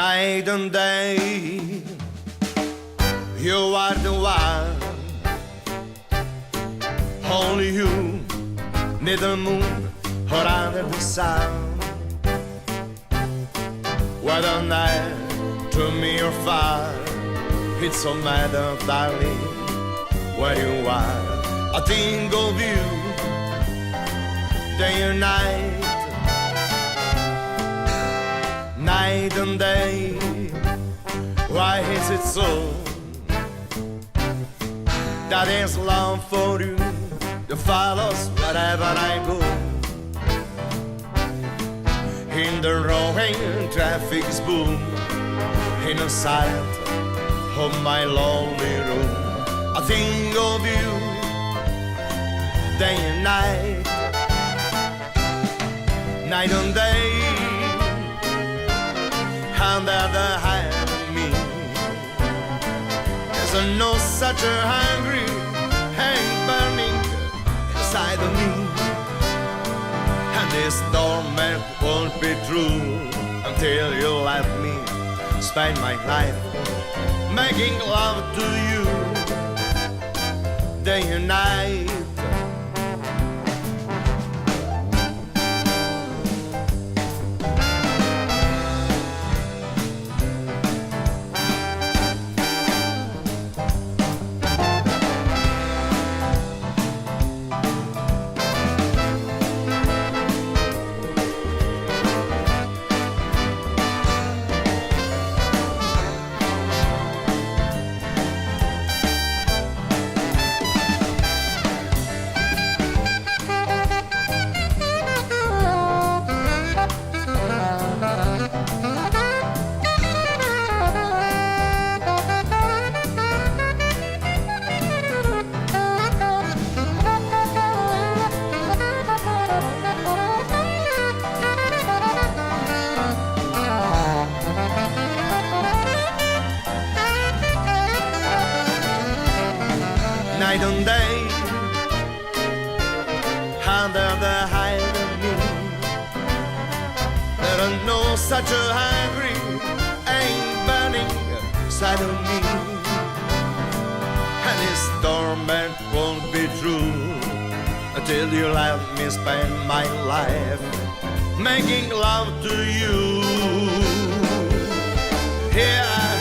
night and day. You are the one, only you, neither the moon or under the sun. Whether night to me or far, it's so matter, darling, where you are. I think of you day and night, night and day. Why is it so that there's love for you that follows wherever I go? In the roaring traffic's boom, in the silence of my lonely room, I think of you day and night, night and day. Under the hand of me, there's no such a hungry and burning inside of me. And this torment won't be true until you let me spend my life making love to you day and night. Night and day, under the hide of me, there are no such a hungry and burning side of me. And this torment won't be true until you let me spend my life making love to you. Here